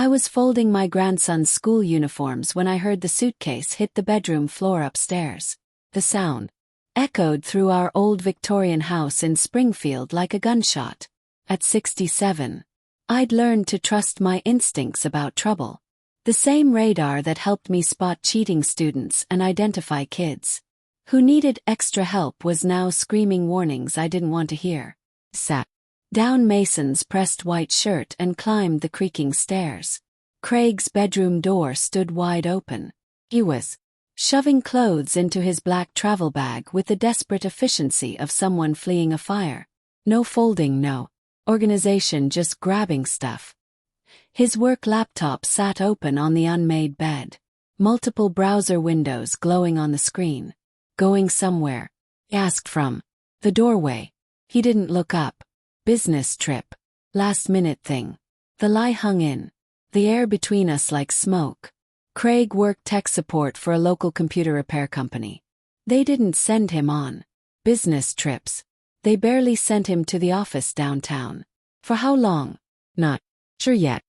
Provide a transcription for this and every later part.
I was folding my grandson's school uniforms when I heard the suitcase hit the bedroom floor upstairs. The sound echoed through our old Victorian house in Springfield like a gunshot. At 67, I'd learned to trust my instincts about trouble. The same radar that helped me spot cheating students and identify kids who needed extra help was now screaming warnings I didn't want to hear. Sat down Mason's pressed white shirt and climbed the creaking stairs. Craig's bedroom door stood wide open. He was shoving clothes into his black travel bag with the desperate efficiency of someone fleeing a fire. No folding, no organization, just grabbing stuff. His work laptop sat open on the unmade bed. Multiple browser windows glowing on the screen. Going somewhere? He asked from the doorway. He didn't look up. Business trip. Last-minute thing. The lie hung in the air between us like smoke. Craig worked tech support for a local computer repair company. They didn't send him on business trips. They barely sent him to the office downtown. For how long? Not sure yet.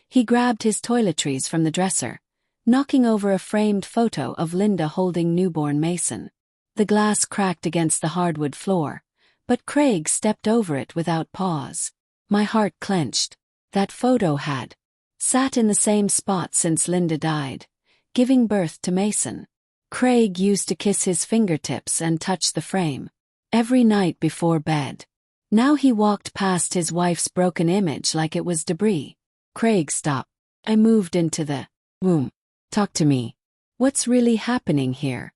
He grabbed his toiletries from the dresser, knocking over a framed photo of Linda holding newborn Mason. The glass cracked against the hardwood floor, but Craig stepped over it without pause. My heart clenched. That photo had sat in the same spot since Linda died, giving birth to Mason. Craig used to kiss his fingertips and touch the frame every night before bed. Now he walked past his wife's broken image like it was debris. Craig, stop. I moved into the room. Talk to me. What's really happening here?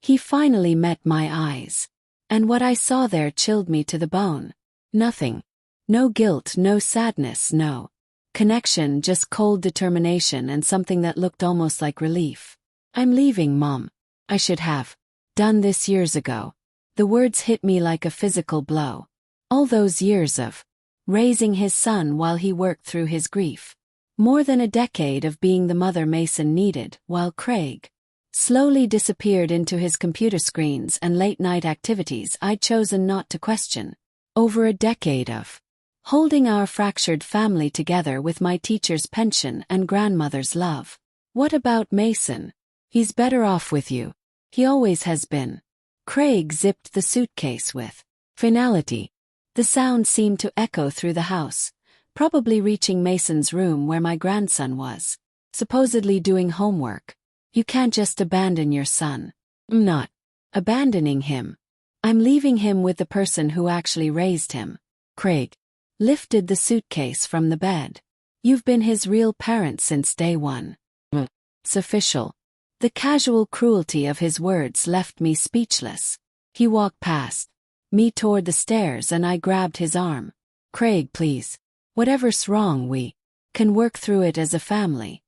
He finally met my eyes. And what I saw there chilled me to the bone. Nothing. No guilt, no sadness, no connection, just cold determination and something that looked almost like relief. I'm leaving, Mom. I should have done this years ago. The words hit me like a physical blow. All those years of raising his son while he worked through his grief. More than a decade of being the mother Mason needed, while Craig slowly disappeared into his computer screens and late-night activities I'd chosen not to question. Over a decade of holding our fractured family together with my teacher's pension and grandmother's love. What about Mason? He's better off with you. He always has been. Craig zipped the suitcase with finality. The sound seemed to echo through the house, probably reaching Mason's room where my grandson was, supposedly doing homework. You can't just abandon your son. I'm not abandoning him. I'm leaving him with the person who actually raised him. Craig lifted the suitcase from the bed. You've been his real parent since day one. It's official. The casual cruelty of his words left me speechless. He walked past me toward the stairs and I grabbed his arm. Craig, please. Whatever's wrong, we can work through it as a family.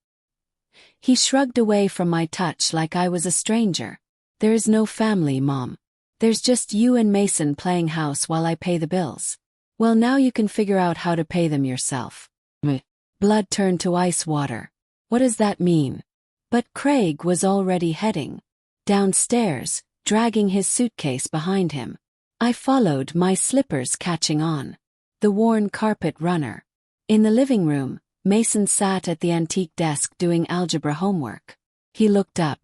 He shrugged away from my touch like I was a stranger. There is no family, Mom. There's just you and Mason playing house while I pay the bills. Well, now you can figure out how to pay them yourself. Blood turned to ice water. What does that mean? But Craig was already heading downstairs, dragging his suitcase behind him. I followed, my slippers catching on the worn carpet runner. In the living room, Mason sat at the antique desk doing algebra homework. He looked up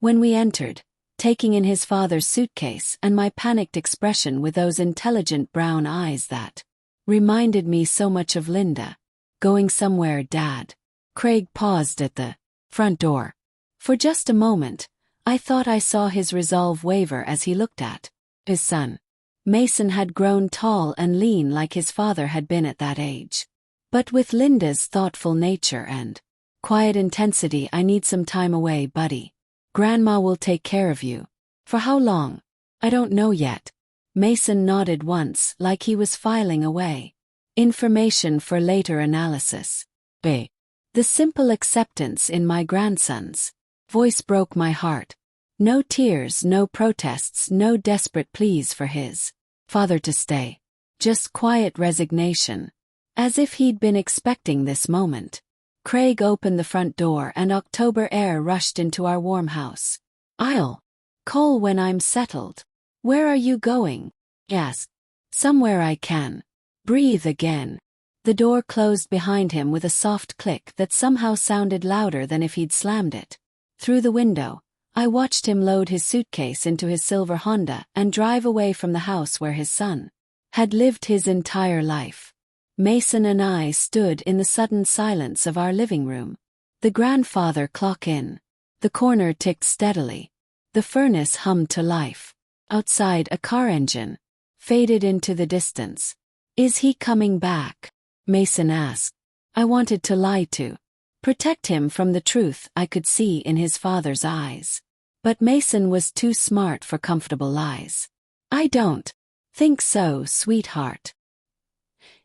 when we entered, taking in his father's suitcase and my panicked expression with those intelligent brown eyes that reminded me so much of Linda. Going somewhere, Dad? Craig paused at the front door. For just a moment, I thought I saw his resolve waver as he looked at his son. Mason had grown tall and lean like his father had been at that age. But with Linda's thoughtful nature and quiet intensity, I need some time away, buddy. Grandma will take care of you. For how long? I don't know yet. Mason nodded once, like he was filing away information for later analysis. The simple acceptance in my grandson's voice broke my heart. No tears, no protests, no desperate pleas for his father to stay. Just quiet resignation. As if he'd been expecting this moment. Craig opened the front door and October air rushed into our warm house. I'll call when I'm settled. Where are you going? He asked. Somewhere I can breathe again. The door closed behind him with a soft click that somehow sounded louder than if he'd slammed it. Through the window, I watched him load his suitcase into his silver Honda and drive away from the house where his son had lived his entire life. Mason and I stood in the sudden silence of our living room. The grandfather clock in. The corner ticked steadily. The furnace hummed to life. Outside, a car engine faded into the distance. "Is he coming back?" Mason asked. I wanted to lie to protect him from the truth I could see in his father's eyes. But Mason was too smart for comfortable lies. "I don't think so, sweetheart."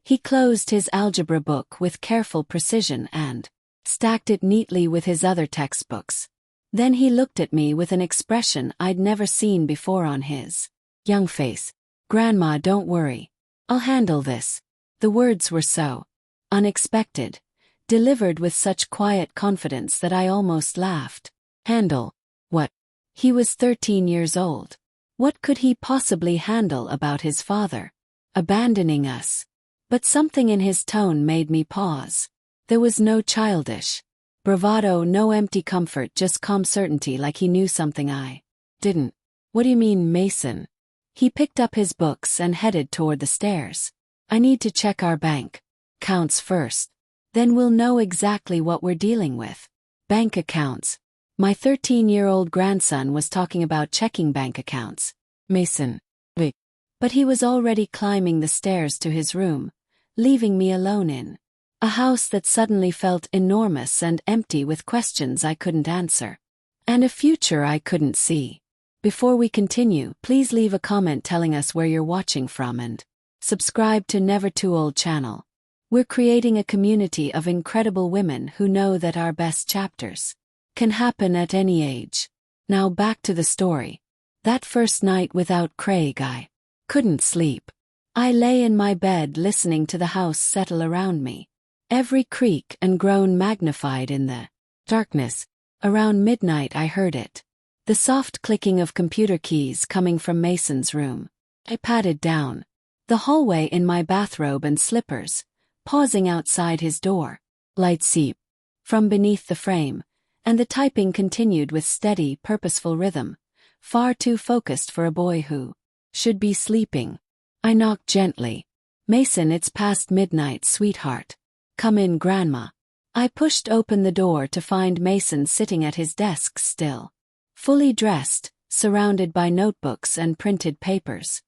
He closed his algebra book with careful precision and stacked it neatly with his other textbooks. Then he looked at me with an expression I'd never seen before on his young face. "Grandma, don't worry. I'll handle this." The words were so unexpected, delivered with such quiet confidence that I almost laughed. Handle what? He was 13 years old. What could he possibly handle about his father abandoning us? But something in his tone made me pause. There was no childish bravado, no empty comfort, just calm certainty, like he knew something I didn't. "What do you mean, Mason?" He picked up his books and headed toward the stairs. "I need to check our bank accounts first. Then we'll know exactly what we're dealing with." Bank accounts. My 13-year-old grandson was talking about checking bank accounts. Mason. Wait. But he was already climbing the stairs to his room, leaving me alone in a house that suddenly felt enormous and empty, with questions I couldn't answer and a future I couldn't see. Before we continue, please leave a comment telling us where you're watching from and subscribe to Never Too Old channel. We're creating a community of incredible women who know that our best chapters can happen at any age. Now back to the story. That first night without Craig, I couldn't sleep. I lay in my bed listening to the house settle around me. Every creak and groan magnified in the darkness. Around midnight I heard it. The soft clicking of computer keys coming from Mason's room. I patted down the hallway in my bathrobe and slippers, pausing outside his door. Light seeped from beneath the frame, and the typing continued with steady, purposeful rhythm, far too focused for a boy who should be sleeping. I knocked gently. "Mason, it's past midnight, sweetheart. Come in, Grandma." I pushed open the door to find Mason sitting at his desk still, fully dressed, surrounded by notebooks and printed papers.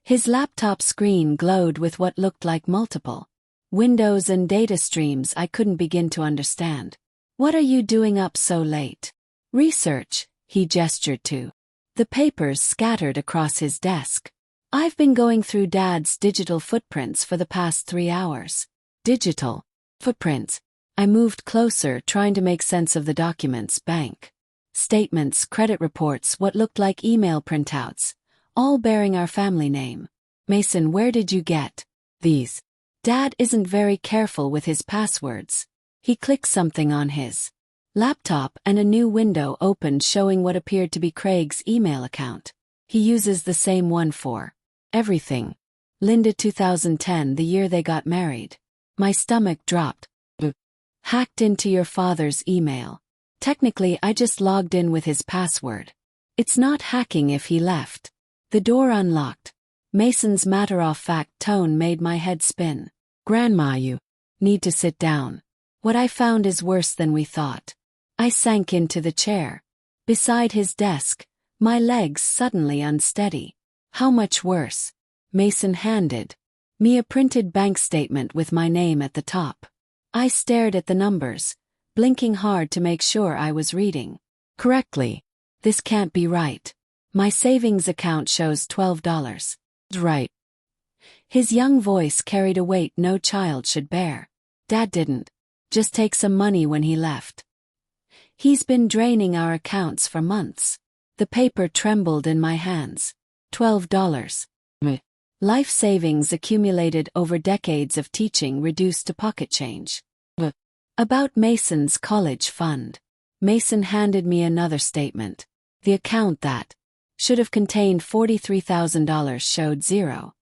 His laptop screen glowed with what looked like multiple windows and data streams I couldn't begin to understand. "What are you doing up so late?" "Research," he gestured to the papers scattered across his desk. "I've been going through Dad's digital footprints for the past 3 hours." Digital footprints. I moved closer, trying to make sense of the documents: bank statements, credit reports, what looked like email printouts, all bearing our family name. "Mason, where did you get these?" "Dad isn't very careful with his passwords." He clicked something on his laptop and a new window opened showing what appeared to be Craig's email account. "He uses the same one for everything. Linda 2010, the year they got married." My stomach dropped. "Hacked into your father's email." "Technically, I just logged in with his password. It's not hacking if he left." The door unlocked. Mason's matter-of-fact tone made my head spin. "Grandma, you need to sit down. What I found is worse than we thought." I sank into the chair beside his desk, my legs suddenly unsteady. "How much worse?" Mason handed me a printed bank statement with my name at the top. I stared at the numbers, blinking hard to make sure I was reading correctly. "This can't be right. My savings account shows $12. Right." His young voice carried a weight no child should bear. "Dad didn't just take some money when he left. He's been draining our accounts for months." The paper trembled in my hands. $12. Life savings accumulated over decades of teaching reduced to pocket change. About Mason's college fund. Mason handed me another statement. The account that should have contained $43,000 showed zero.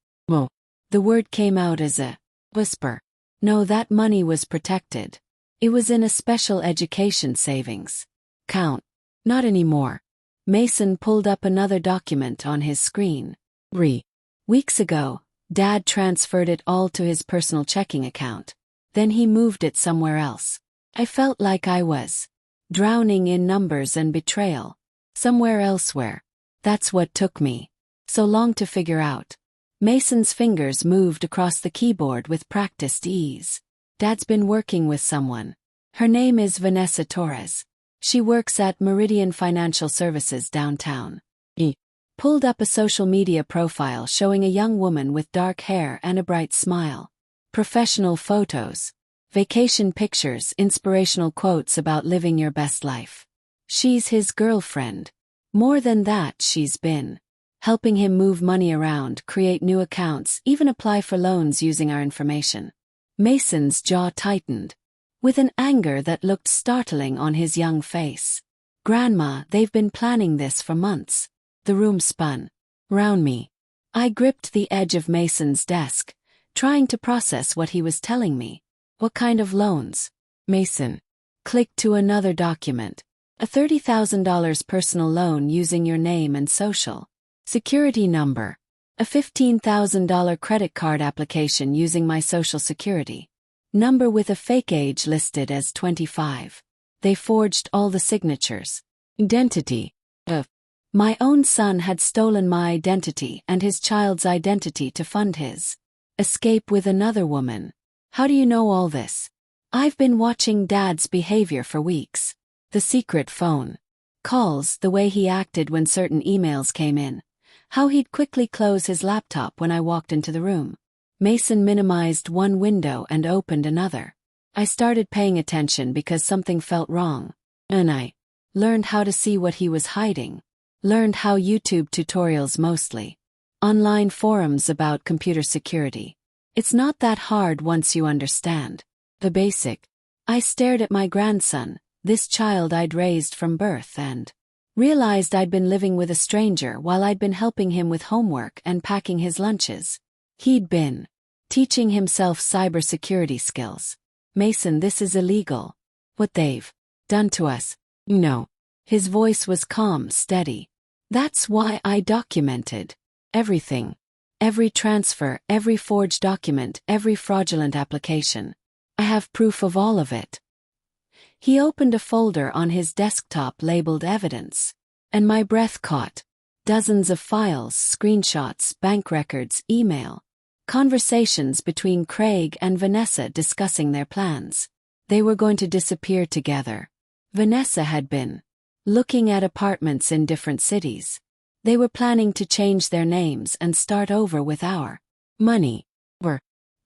The word came out as a whisper. No, that money was protected. It was in a special education savings account. Not anymore. Mason pulled up another document on his screen. 3 weeks ago, Dad transferred it all to his personal checking account. Then he moved it somewhere else. I felt like I was drowning in numbers and betrayal. Somewhere elsewhere. That's what took me so long to figure out. Mason's fingers moved across the keyboard with practiced ease. Dad's been working with someone. Her name is Vanessa Torres. She works at Meridian Financial Services downtown. He pulled up a social media profile showing a young woman with dark hair and a bright smile. Professional photos, vacation pictures, inspirational quotes about living your best life. She's his girlfriend. More than that, she's been helping him move money around, create new accounts, even apply for loans using our information. Mason's jaw tightened, with an anger that looked startling on his young face. Grandma, they've been planning this for months. The room spun round me. I gripped the edge of Mason's desk, trying to process what he was telling me. What kind of loans? Mason clicked to another document. A $30,000 personal loan using your name and social security number. A $15,000 credit card application using my social security number with a fake age listed as 25. They forged all the signatures. Identity. My own son had stolen my identity and his child's identity to fund his escape with another woman. How do you know all this? I've been watching Dad's behavior for weeks. The secret phone calls, the way he acted when certain emails came in, how he'd quickly close his laptop when I walked into the room. Mason minimized one window and opened another. I started paying attention because something felt wrong, and I learned how to see what he was hiding. Learned how YouTube tutorials, mostly online forums about computer security. It's not that hard once you understand the basic. I stared at my grandson, this child I'd raised from birth, and realized I'd been living with a stranger while I'd been helping him with homework and packing his lunches. He'd been teaching himself cybersecurity skills. Mason, this is illegal. What they've done to us. No. His voice was calm, steady. That's why I documented everything. Every transfer, every forged document, every fraudulent application. I have proof of all of it. He opened a folder on his desktop labeled Evidence, and my breath caught. Dozens of files, screenshots, bank records, email. Conversations between Craig and Vanessa discussing their plans. They were going to disappear together. Vanessa had been looking at apartments in different cities. They were planning to change their names and start over with our money.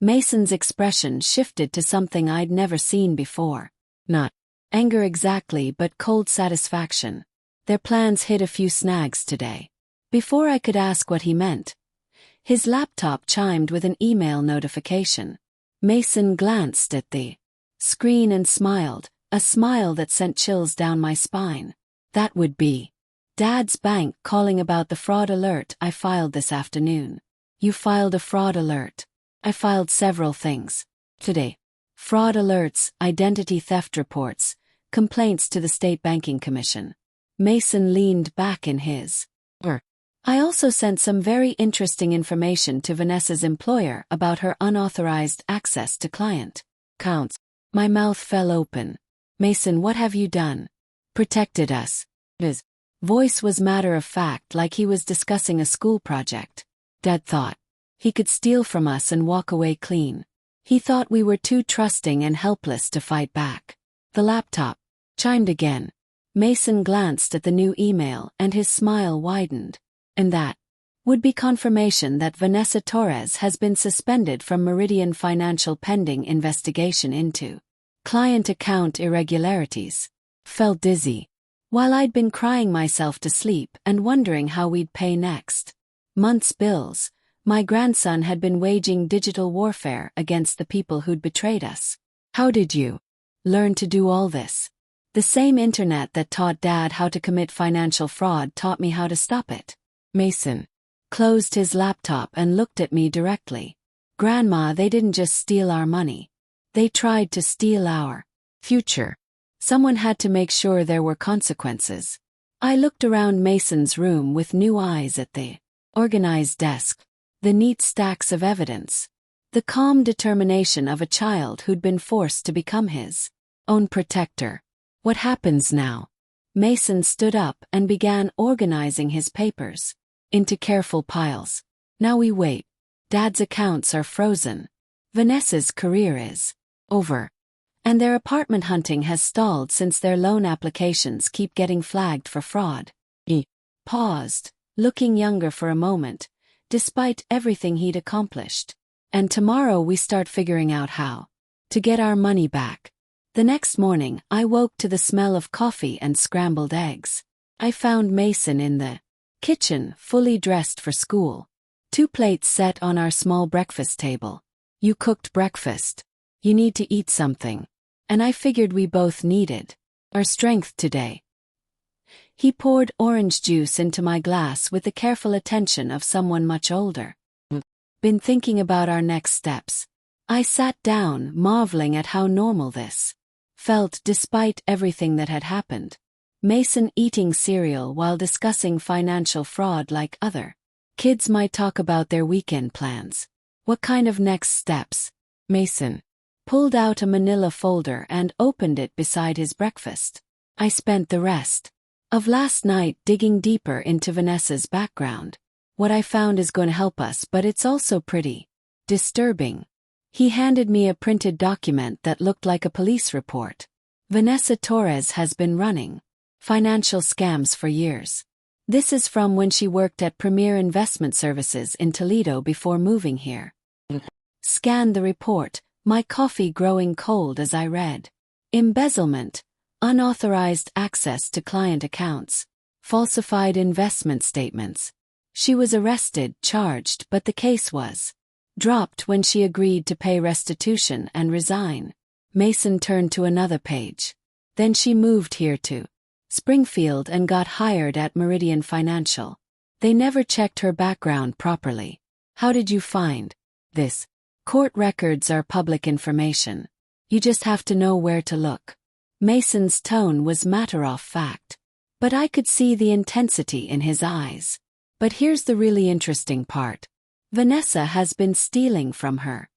Mason's expression shifted to something I'd never seen before. Not anger exactly, but cold satisfaction. Their plans hit a few snags today. Before I could ask what he meant, his laptop chimed with an email notification. Mason glanced at the screen and smiled, a smile that sent chills down my spine. That would be Dad's bank calling about the fraud alert I filed this afternoon. You filed a fraud alert. I filed several things today. Fraud alerts, identity theft reports, complaints to the State Banking Commission. Mason leaned back in his I also sent some very interesting information to Vanessa's employer about her unauthorized access to client accounts. My mouth fell open. Mason, what have you done? Protected us. His voice was matter-of-fact, like he was discussing a school project. Dad thought he could steal from us and walk away clean. He thought we were too trusting and helpless to fight back. The laptop chimed again. Mason glanced at the new email and his smile widened. And that would be confirmation that Vanessa Torres has been suspended from Meridian Financial pending investigation into client account irregularities. Felt dizzy. While I'd been crying myself to sleep and wondering how we'd pay next month's bills, my grandson had been waging digital warfare against the people who'd betrayed us. How did you learn to do all this? The same internet that taught Dad how to commit financial fraud taught me how to stop it. Mason closed his laptop and looked at me directly. Grandma, they didn't just steal our money. They tried to steal our future. Someone had to make sure there were consequences. I looked around Mason's room with new eyes at the organized desk, the neat stacks of evidence, the calm determination of a child who'd been forced to become his own protector. What happens now? Mason stood up and began organizing his papers into careful piles. Now we wait. Dad's accounts are frozen. Vanessa's career is over. And their apartment hunting has stalled since their loan applications keep getting flagged for fraud. He paused, looking younger for a moment, despite everything he'd accomplished. And tomorrow we start figuring out how to get our money back. The next morning, I woke to the smell of coffee and scrambled eggs. I found Mason in the kitchen, fully dressed for school. 2 plates set on our small breakfast table. You cooked breakfast. You need to eat something. And I figured we both needed our strength today. He poured orange juice into my glass with the careful attention of someone much older. Been thinking about our next steps. I sat down, marveling at how normal this felt despite everything that had happened. Mason eating cereal while discussing financial fraud like other kids might talk about their weekend plans. What kind of next steps? Mason pulled out a manila folder and opened it beside his breakfast. I spent the rest of last night digging deeper into Vanessa's background. What I found is going to help us, but it's also pretty disturbing. He handed me a printed document that looked like a police report. Vanessa Torres has been running financial scams for years. This is from when she worked at Premier Investment Services in Toledo before moving here. Scanned the report, my coffee growing cold as I read. Embezzlement, unauthorized access to client accounts, falsified investment statements. She was arrested, charged, but the case was dropped when she agreed to pay restitution and resign. Mason turned to another page. Then she moved here to Springfield and got hired at Meridian Financial. They never checked her background properly. How did you find this? Court records are public information. You just have to know where to look. Mason's tone was matter-of-fact, but I could see the intensity in his eyes. But here's the really interesting part. Vanessa has been stealing from her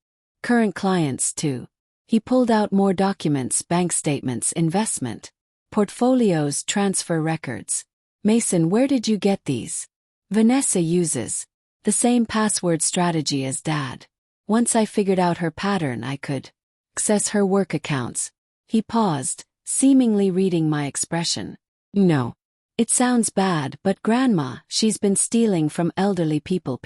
current clients too. He pulled out more documents, bank statements, investment portfolios, transfer records. Mason, where did you get these? Vanessa uses the same password strategy as Dad. Once I figured out her pattern, I could access her work accounts. He paused, seemingly reading my expression. No. It sounds bad, but Grandma, she's been stealing from elderly people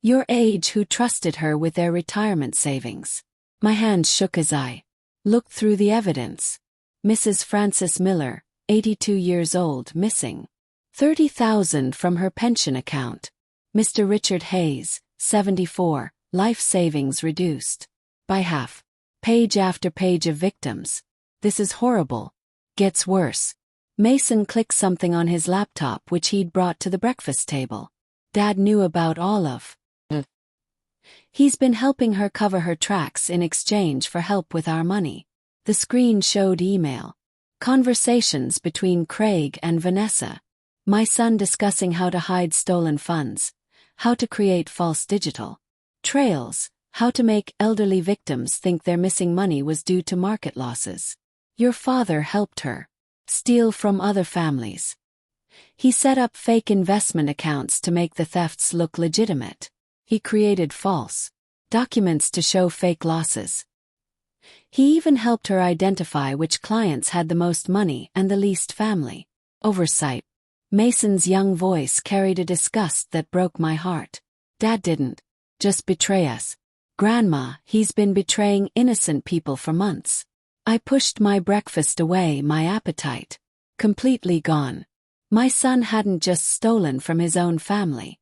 your age who trusted her with their retirement savings. My hands shook as I looked through the evidence. Mrs. Frances Miller, 82 years old, missing $30,000 from her pension account. Mr. Richard Hayes, 74, life savings reduced by half. Page after page of victims. This is horrible. Gets worse. Mason clicked something on his laptop which he'd brought to the breakfast table. Dad knew about all of it. He's been helping her cover her tracks in exchange for help with our money. The screen showed email conversations between Craig and Vanessa. My son discussing how to hide stolen funds, how to create false digital trails, how to make elderly victims think their missing money was due to market losses. Your father helped her steal from other families. He set up fake investment accounts to make the thefts look legitimate. He created false documents to show fake losses. He even helped her identify which clients had the most money and the least family oversight. Mason's young voice carried a disgust that broke my heart. Dad didn't just betray us. Grandma, he's been betraying innocent people for months. I pushed my breakfast away, my appetite completely gone. My son hadn't just stolen from his own family.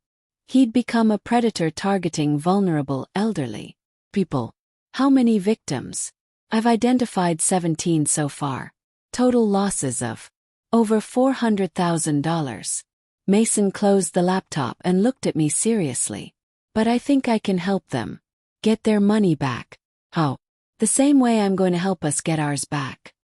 He'd become a predator targeting vulnerable elderly people. How many victims? I've identified 17 so far. Total losses of over $400,000. Mason closed the laptop and looked at me seriously. But I think I can help them get their money back. How? The same way I'm going to help us get ours back.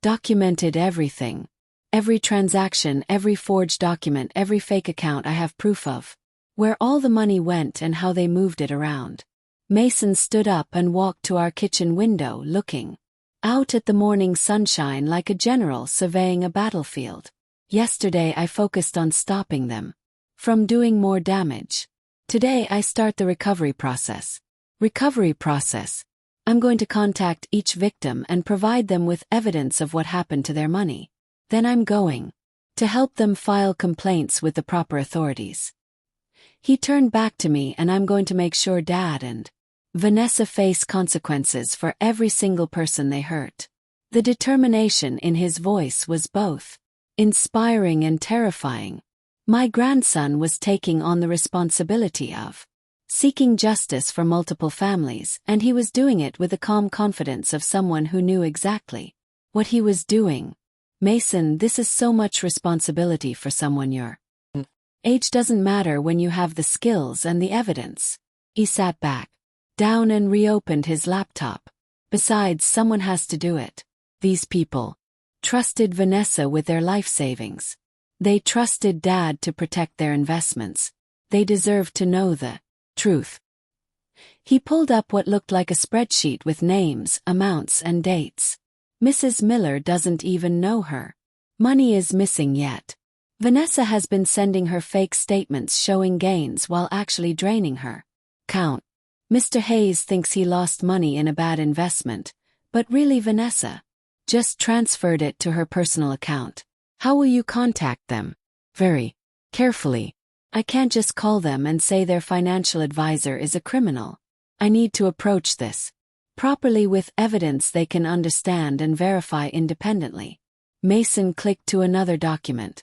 Documented everything. Every transaction, every forged document, every fake account I have proof of. Where all the money went and how they moved it around. Mason stood up and walked to our kitchen window, looking out at the morning sunshine like a general surveying a battlefield. Yesterday I focused on stopping them from doing more damage. Today I start the recovery process. Recovery process. I'm going to contact each victim and provide them with evidence of what happened to their money. Then I'm going to help them file complaints with the proper authorities. He turned back to me, and I'm going to make sure Dad and Vanessa face consequences for every single person they hurt. The determination in his voice was both inspiring and terrifying. My grandson was taking on the responsibility of seeking justice for multiple families, and he was doing it with the calm confidence of someone who knew exactly what he was doing. Mason, this is so much responsibility for someone your age. Doesn't matter when you have the skills and the evidence. He sat back down and reopened his laptop. Besides, someone has to do it. These people trusted Vanessa with their life savings. They trusted Dad to protect their investments. They deserved to know the truth. He pulled up what looked like a spreadsheet with names, amounts, and dates. Mrs. Miller doesn't even know her. Money is missing yet. Vanessa has been sending her fake statements showing gains while actually draining her account. Mr. Hayes thinks he lost money in a bad investment, but really Vanessa just transferred it to her personal account. How will you contact them? Very carefully. I can't just call them and say their financial advisor is a criminal. I need to approach this properly with evidence they can understand and verify independently. Mason clicked to another document.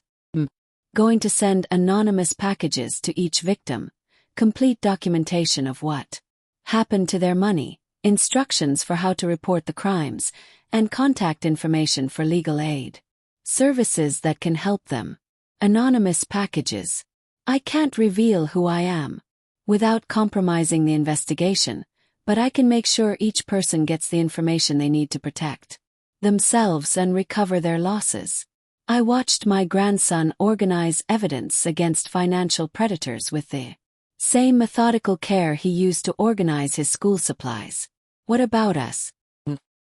Going to send anonymous packages to each victim. Complete documentation of what happened to their money, instructions for how to report the crimes, and contact information for legal aid. Services that can help them. Anonymous packages. I can't reveal who I am without compromising the investigation, but I can make sure each person gets the information they need to protect themselves and recover their losses. I watched my grandson organize evidence against financial predators with the same methodical care he used to organize his school supplies. What about us?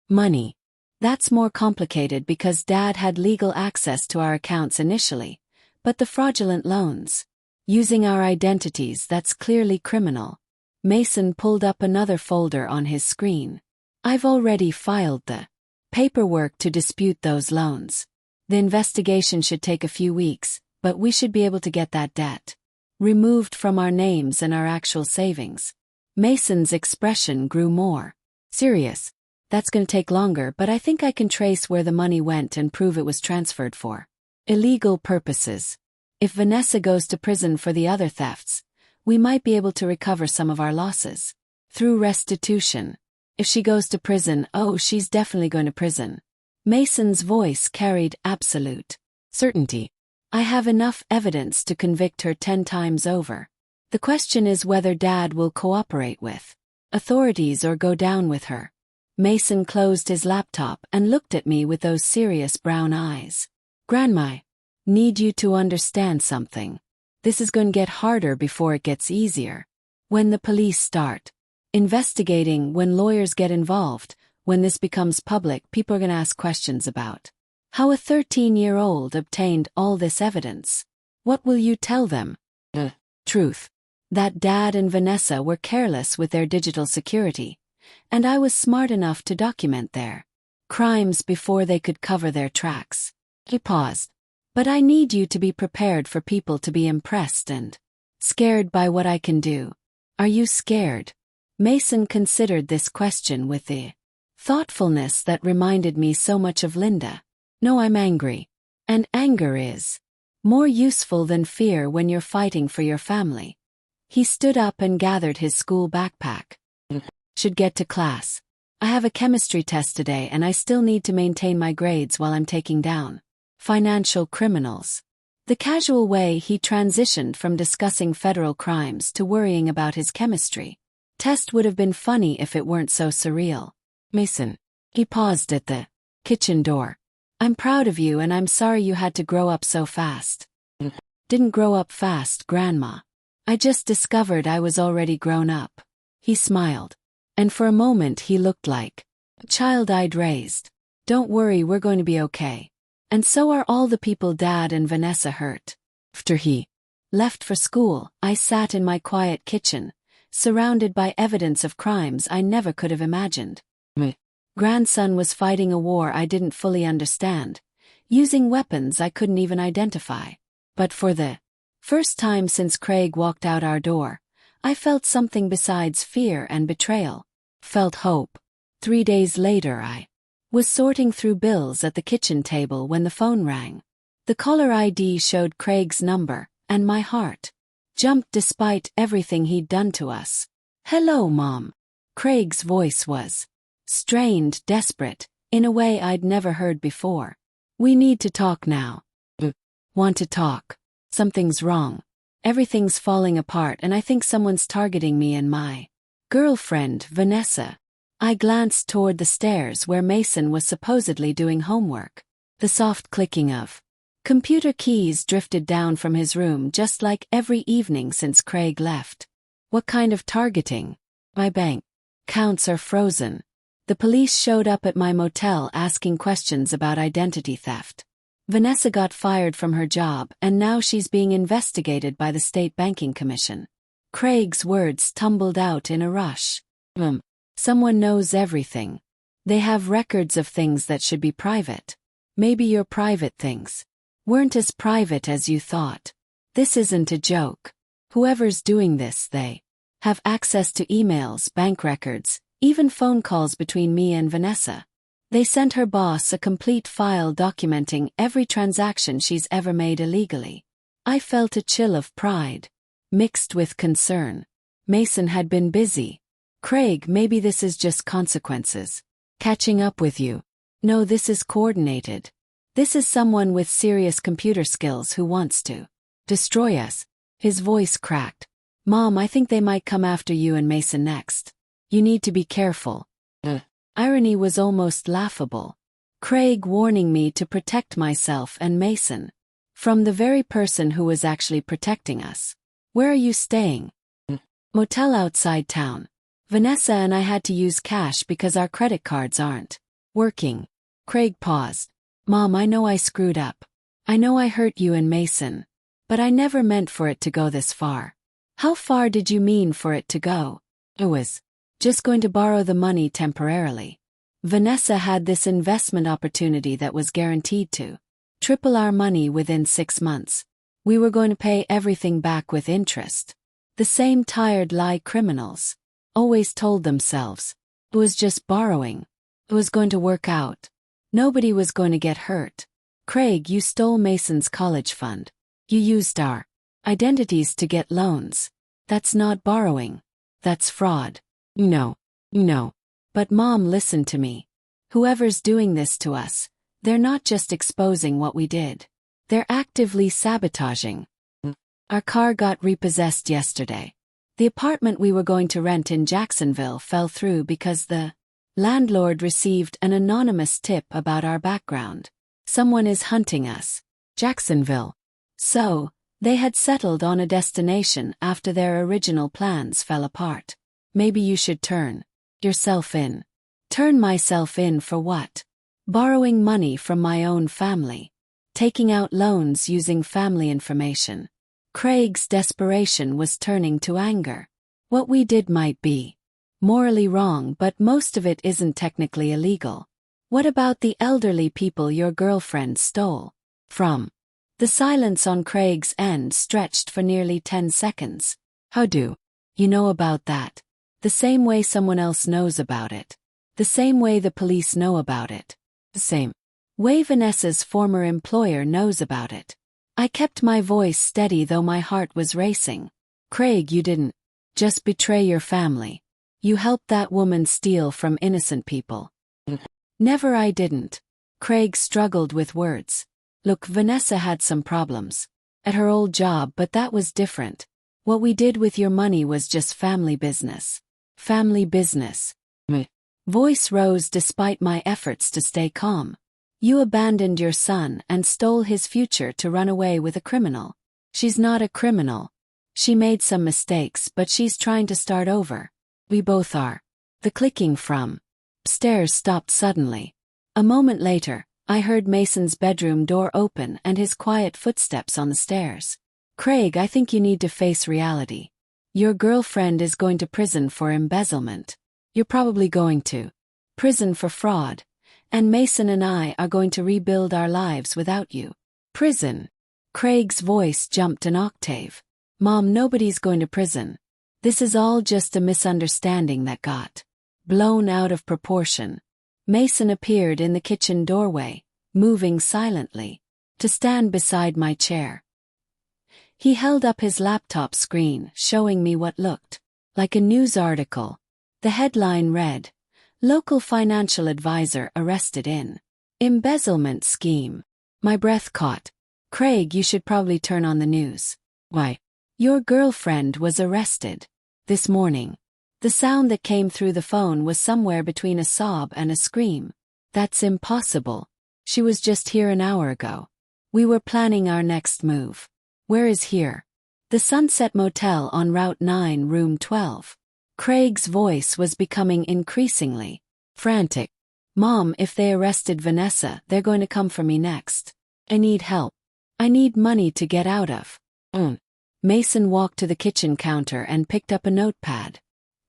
Money. That's more complicated because Dad had legal access to our accounts initially, but the fraudulent loans. Using our identities, that's clearly criminal. Mason pulled up another folder on his screen. I've already filed the paperwork to dispute those loans. The investigation should take a few weeks, but we should be able to get that debt removed from our names and our actual savings. Mason's expression grew more serious. That's going to take longer, but I think I can trace where the money went and prove it was transferred for illegal purposes. If Vanessa goes to prison for the other thefts, we might be able to recover some of our losses through restitution. If she goes to prison, oh, she's definitely going to prison. Mason's voice carried absolute certainty. I have enough evidence to convict her 10 times over. The question is whether Dad will cooperate with authorities or go down with her. Mason closed his laptop and looked at me with those serious brown eyes. Grandma, need you to understand something. This is going to get harder before it gets easier. When the police start investigating, when lawyers get involved, when this becomes public, people are going to ask questions about how a 13-year-old obtained all this evidence. What will you tell them? The truth. That Dad and Vanessa were careless with their digital security, and I was smart enough to document their crimes before they could cover their tracks. He paused. But I need you to be prepared for people to be impressed and scared by what I can do. Are you scared? Mason considered this question with the thoughtfulness that reminded me so much of Linda. No, I'm angry. And anger is more useful than fear when you're fighting for your family. He stood up and gathered his school backpack. Should get to class. I have a chemistry test today and I still need to maintain my grades while I'm taking down financial criminals. The casual way he transitioned from discussing federal crimes to worrying about his chemistry test would have been funny if it weren't so surreal. Mason. He paused at the kitchen door. I'm proud of you and I'm sorry you had to grow up so fast. Didn't grow up fast, Grandma. I just discovered I was already grown up. He smiled. And for a moment he looked like a child I'd raised. Don't worry, we're going to be okay. And so are all the people Dad and Vanessa hurt. After he left for school, I sat in my quiet kitchen, surrounded by evidence of crimes I never could have imagined. My grandson was fighting a war I didn't fully understand, using weapons I couldn't even identify. But for the first time since Craig walked out our door, I felt something besides fear and betrayal. Felt hope. 3 days later I was sorting through bills at the kitchen table when the phone rang. The caller ID showed Craig's number, and my heart jumped despite everything he'd done to us. Hello, Mom. Craig's voice was strained, desperate, in a way I'd never heard before. We need to talk now. Want to talk? Something's wrong. Everything's falling apart and I think someone's targeting me and my girlfriend, Vanessa. I glanced toward the stairs where Mason was supposedly doing homework. The soft clicking of computer keys drifted down from his room just like every evening since Craig left. What kind of targeting? My bank accounts are frozen. The police showed up at my motel asking questions about identity theft. Vanessa got fired from her job and now she's being investigated by the State Banking Commission. Craig's words tumbled out in a rush. Someone knows everything. They have records of things that should be private. Maybe your private things weren't as private as you thought. This isn't a joke. Whoever's doing this, they have access to emails, bank records, even phone calls between me and Vanessa. They sent her boss a complete file documenting every transaction she's ever made illegally. I felt a chill of pride, mixed with concern. Mason had been busy. Craig, maybe this is just consequences. Catching up with you. No, this is coordinated. This is someone with serious computer skills who wants to destroy us. His voice cracked. Mom, I think they might come after you and Mason next. You need to be careful. Irony was almost laughable. Craig warning me to protect myself and Mason from the very person who was actually protecting us. Where are you staying? Motel outside town. Vanessa and I had to use cash because our credit cards aren't working. Craig paused. Mom, I know I screwed up. I know I hurt you and Mason. But I never meant for it to go this far. How far did you mean for it to go? I was just going to borrow the money temporarily. Vanessa had this investment opportunity that was guaranteed to triple our money within 6 months. We were going to pay everything back with interest. The same tired lie criminals always told themselves. It was just borrowing. It was going to work out. Nobody was going to get hurt. Craig, you stole Mason's college fund. You used our identities to get loans. That's not borrowing. That's fraud. No. But Mom, listen to me. Whoever's doing this to us, they're not just exposing what we did. They're actively sabotaging. Our car got repossessed yesterday. The apartment we were going to rent in Jacksonville fell through because the landlord received an anonymous tip about our background. Someone is hunting us. Jacksonville. So, they had settled on a destination after their original plans fell apart. Maybe you should turn yourself in. Turn myself in for what? Borrowing money from my own family. Taking out loans using family information. Craig's desperation was turning to anger. What we did might be morally wrong, but most of it isn't technically illegal. What about the elderly people your girlfriend stole from? The silence on Craig's end stretched for nearly 10 seconds. How do you know about that? The same way someone else knows about it. The same way the police know about it. The same way Vanessa's former employer knows about it. I kept my voice steady though my heart was racing. Craig, you didn't just betray your family. You helped that woman steal from innocent people. Never, I didn't. Craig struggled with words. Look, Vanessa had some problems at her old job, but that was different. What we did with your money was just family business. Family business. Voice rose despite my efforts to stay calm. You abandoned your son and stole his future to run away with a criminal. She's not a criminal. She made some mistakes, but she's trying to start over. We both are. The clicking from upstairs stopped suddenly. A moment later, I heard Mason's bedroom door open and his quiet footsteps on the stairs. Craig, I think you need to face reality. Your girlfriend is going to prison for embezzlement. You're probably going to prison for fraud. And Mason and I are going to rebuild our lives without you. Prison. Craig's voice jumped an octave. Mom, nobody's going to prison. This is all just a misunderstanding that got blown out of proportion. Mason appeared in the kitchen doorway, moving silently, to stand beside my chair. He held up his laptop screen, showing me what looked like a news article. The headline read, "Local financial advisor arrested in embezzlement scheme." My breath caught. Craig, you should probably turn on the news. Why? Your girlfriend was arrested this morning. The sound that came through the phone was somewhere between a sob and a scream. That's impossible. She was just here an hour ago. We were planning our next move. Where is here? The Sunset Motel on Route 9, Room 12. Craig's voice was becoming increasingly frantic. Mom, if they arrested Vanessa, they're going to come for me next. I need help. I need money to get out of. Mason walked to the kitchen counter and picked up a notepad.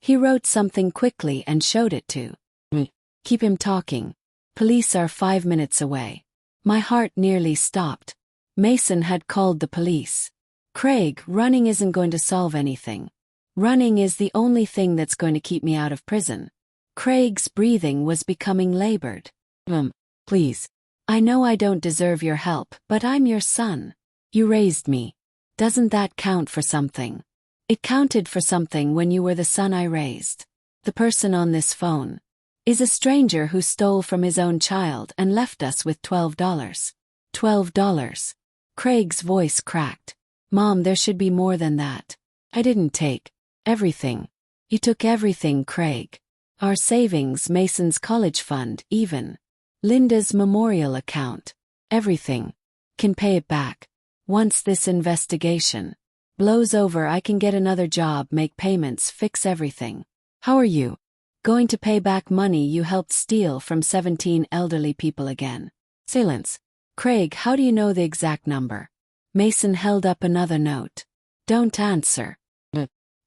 He wrote something quickly and showed it to me. Keep him talking. Police are 5 minutes away. My heart nearly stopped. Mason had called the police. Craig, running isn't going to solve anything. Running is the only thing that's going to keep me out of prison. Craig's breathing was becoming labored. Please. I know I don't deserve your help, but I'm your son. You raised me. Doesn't that count for something? It counted for something when you were the son I raised. The person on this phone is a stranger who stole from his own child and left us with $12. $12. Craig's voice cracked. Mom, there should be more than that. I didn't take everything. You took everything, Craig. Our savings, Mason's college fund, even Linda's memorial account. Everything. Can pay it back. Once this investigation blows over, I can get another job, make payments, fix everything. How are you going to pay back money you helped steal from 17 elderly people again? Silence. Craig, how do you know the exact number? Mason held up another note. Don't answer.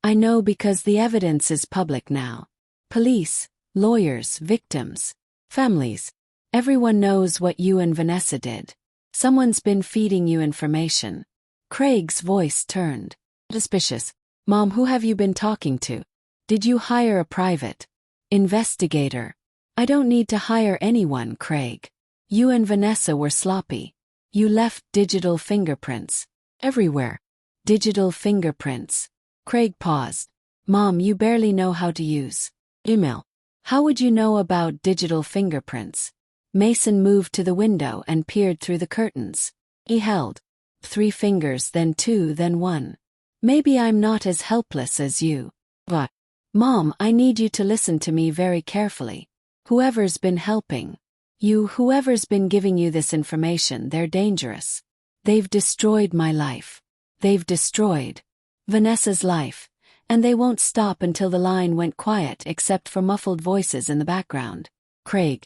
I know because the evidence is public now. Police, lawyers, victims, families. Everyone knows what you and Vanessa did. Someone's been feeding you information. Craig's voice turned suspicious. Mom, who have you been talking to? Did you hire a private investigator? I don't need to hire anyone, Craig. You and Vanessa were sloppy. You left digital fingerprints everywhere. Digital fingerprints. Craig paused. Mom, you barely know how to use email. How would you know about digital fingerprints? Mason moved to the window and peered through the curtains. He held 3 fingers, then 2, then 1. Maybe I'm not as helpless as you. But, Mom, I need you to listen to me very carefully. Whoever's been helping you, whoever's been giving you this information, they're dangerous. They've destroyed my life. They've destroyed Vanessa's life. And they won't stop until the line went quiet except for muffled voices in the background. Craig.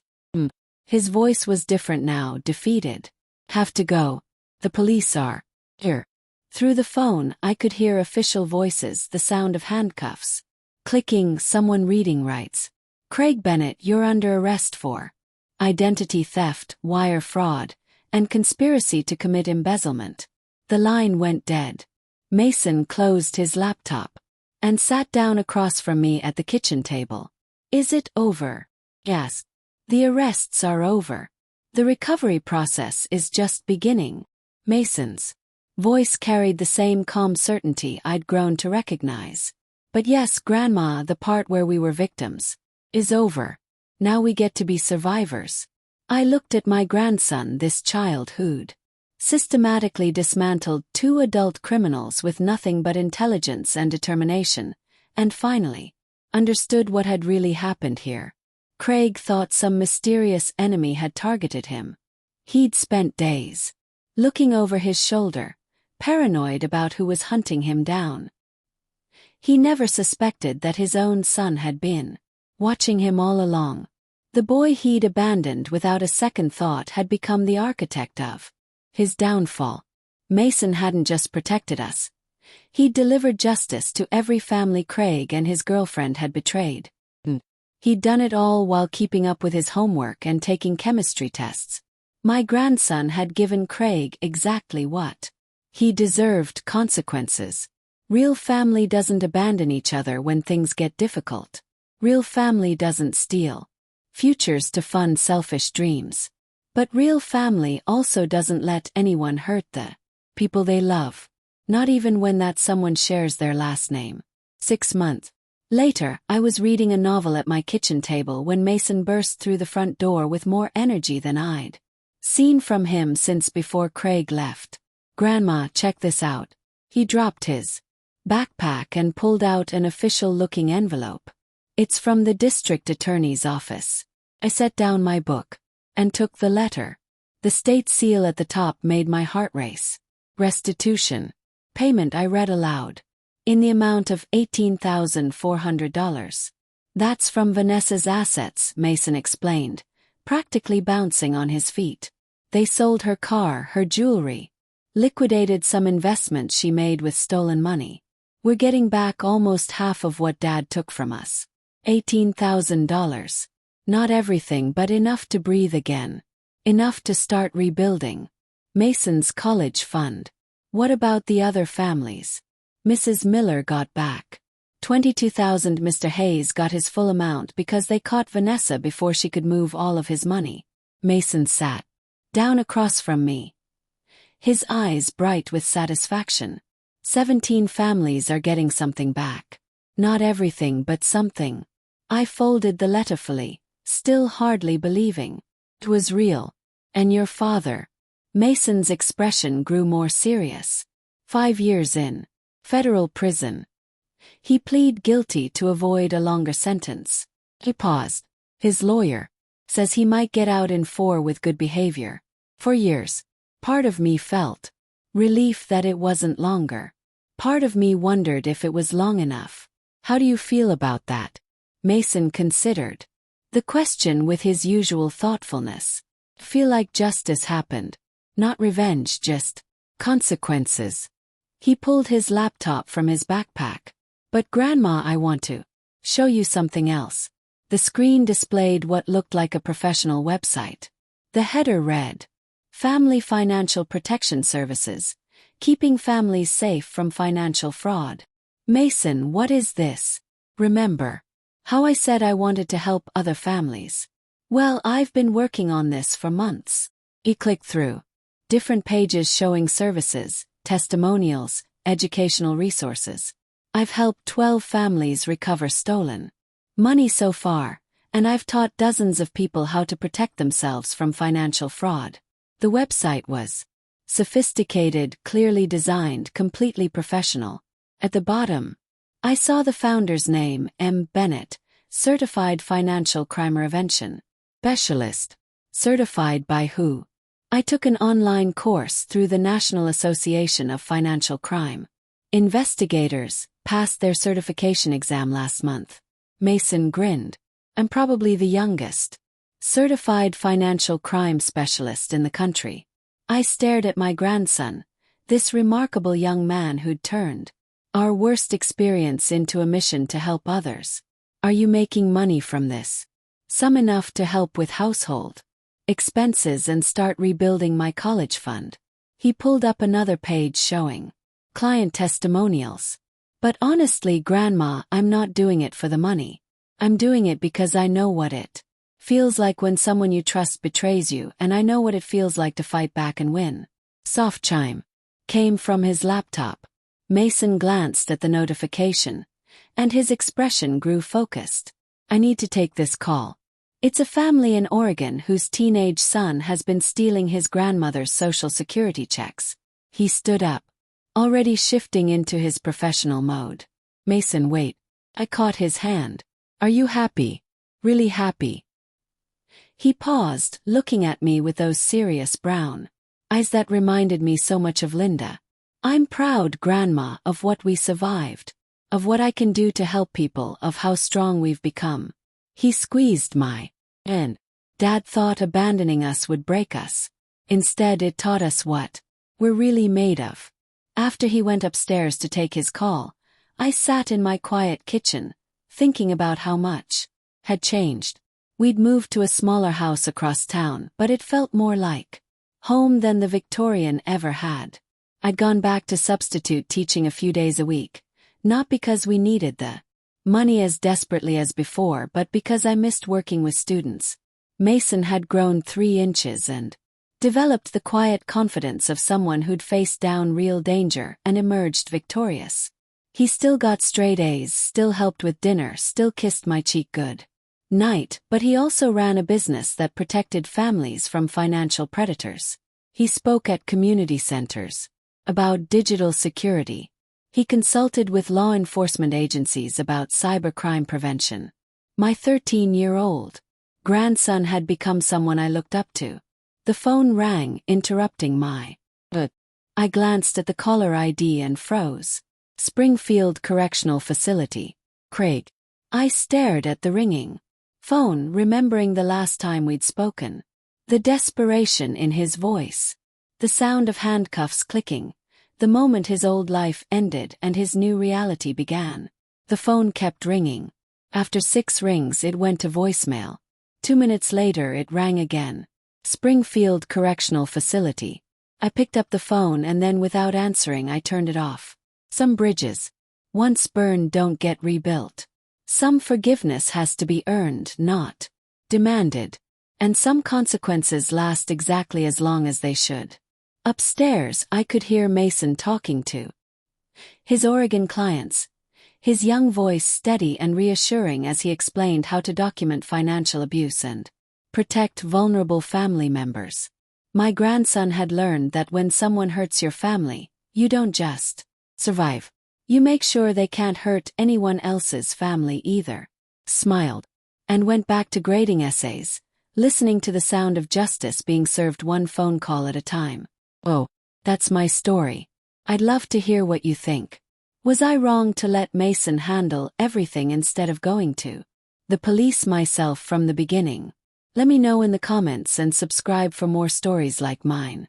His voice was different now, defeated. Have to go. The police are here. Through the phone, I could hear official voices, the sound of handcuffs. Clicking, someone reading writes. Craig Bennett, you're under arrest for identity theft, wire fraud, and conspiracy to commit embezzlement. The line went dead. Mason closed his laptop and sat down across from me at the kitchen table. Is it over? Yes. The arrests are over. The recovery process is just beginning. Mason's voice carried the same calm certainty I'd grown to recognize. But yes, Grandma, the part where we were victims is over. Now we get to be survivors. I looked at my grandson, this child who'd systematically dismantled 2 adult criminals with nothing but intelligence and determination, and finally understood what had really happened here. Craig thought some mysterious enemy had targeted him. He'd spent days looking over his shoulder, paranoid about who was hunting him down. He never suspected that his own son had been watching him all along. The boy he'd abandoned without a second thought had become the architect of his downfall. Mason hadn't just protected us. He'd delivered justice to every family Craig and his girlfriend had betrayed. He'd done it all while keeping up with his homework and taking chemistry tests. My grandson had given Craig exactly what he deserved: consequences. Real family doesn't abandon each other when things get difficult. Real family doesn't steal futures to fund selfish dreams. But real family also doesn't let anyone hurt the people they love, not even when that someone shares their last name. 6 months later, I was reading a novel at my kitchen table when Mason burst through the front door with more energy than I'd seen from him since before Craig left. "Grandma, check this out." He dropped his backpack and pulled out an official-looking envelope. "It's from the district attorney's office." I set down my book and took the letter. The state seal at the top made my heart race. "Restitution payment," I read aloud, "in the amount of $18,400. That's from Vanessa's assets," Mason explained, practically bouncing on his feet. "They sold her car, her jewelry, liquidated some investments she made with stolen money. We're getting back almost half of what Dad took from us. $18,000. Not everything, but enough to breathe again. Enough to start rebuilding. Mason's college fund. What about the other families?" Mrs. Miller got back $22,000. Mr. Hayes got his full amount because they caught Vanessa before she could move all of his money. Mason sat down across from me, his eyes bright with satisfaction. 17 families are getting something back. Not everything, but something. I folded the letter fully, still hardly believing it was real. "And your father?" Mason's expression grew more serious. 5 years in federal prison. He pleaded guilty to avoid a longer sentence. He paused. "His lawyer says he might get out in 4 with good behavior." 4 years. Part of me felt relief that it wasn't longer. Part of me wondered if it was long enough. "How do you feel about that?" Mason considered the question with his usual thoughtfulness. "Feel like justice happened. Not revenge, just consequences." He pulled his laptop from his backpack. "But Grandma, I want to show you something else." The screen displayed what looked like a professional website. The header read, "Family Financial Protection Services, keeping families safe from financial fraud." "Mason, what is this? Remember how I said I wanted to help other families? Well, I've been working on this for months." He clicked through different pages showing services, testimonials, educational resources. "I've helped 12 families recover stolen money so far, and I've taught dozens of people how to protect themselves from financial fraud." The website was sophisticated, clearly designed, completely professional. At the bottom, I saw the founder's name, M. Bennett, Certified Financial Crime Prevention Specialist. Certified by who? I took an online course through the National Association of Financial Crime Investigators, passed their certification exam last month. Mason grinned. "I'm probably the youngest certified financial crime specialist in the country." I stared at my grandson, this remarkable young man who'd turned our worst experience into a mission to help others. "Are you making money from this?" "Some enough to help with household expenses and start rebuilding my college fund." He pulled up another page showing client testimonials. "But honestly, Grandma, I'm not doing it for the money. I'm doing it because I know what it feels like when someone you trust betrays you, and I know what it feels like to fight back and win." Soft chime came from his laptop. Mason glanced at the notification, and his expression grew focused. "I need to take this call. It's a family in Oregon whose teenage son has been stealing his grandmother's Social Security checks." He stood up, already shifting into his professional mode. "Mason, wait." I caught his hand. "Are you happy? Really happy? He paused, looking at me with those serious brown eyes that reminded me so much of Linda. I'm proud, Grandma, of what we survived, of what I can do to help people, of how strong we've become. He squeezed my hand. Dad thought abandoning us would break us. Instead, it taught us what we're really made of. After he went upstairs to take his call, I sat in my quiet kitchen, thinking about how much had changed. We'd moved to a smaller house across town, but it felt more like home than the Victorian ever had. I'd gone back to substitute teaching a few days a week, not because we needed the money as desperately as before, but because I missed working with students. Mason had grown 3 inches and developed the quiet confidence of someone who'd faced down real danger and emerged victorious. He still got straight A's, still helped with dinner, still kissed my cheek good night, but he also ran a business that protected families from financial predators. He spoke at community centers about digital security. He consulted with law enforcement agencies about cybercrime prevention. My 13-year-old grandson had become someone I looked up to. The phone rang, interrupting my I glanced at the caller ID and froze. Springfield Correctional Facility. Craig. I stared at the ringing phone, remembering the last time we'd spoken. The desperation in his voice. The sound of handcuffs clicking. The moment his old life ended and his new reality began. The phone kept ringing. After 6 rings, it went to voicemail. 2 minutes later, it rang again. Springfield Correctional Facility. I picked up the phone and then, without answering, I turned it off. Some bridges, once burned, don't get rebuilt. Some forgiveness has to be earned, not demanded. And some consequences last exactly as long as they should. Upstairs, I could hear Mason talking to his Oregon clients, his young voice steady and reassuring as he explained how to document financial abuse and protect vulnerable family members. My grandson had learned that when someone hurts your family, you don't just survive. You make sure they can't hurt anyone else's family either. Smiled. And went back to grading essays, listening to the sound of justice being served one phone call at a time. Oh, that's my story. I'd love to hear what you think. Was I wrong to let Mason handle everything instead of going to the police myself from the beginning? Let me know in the comments and subscribe for more stories like mine.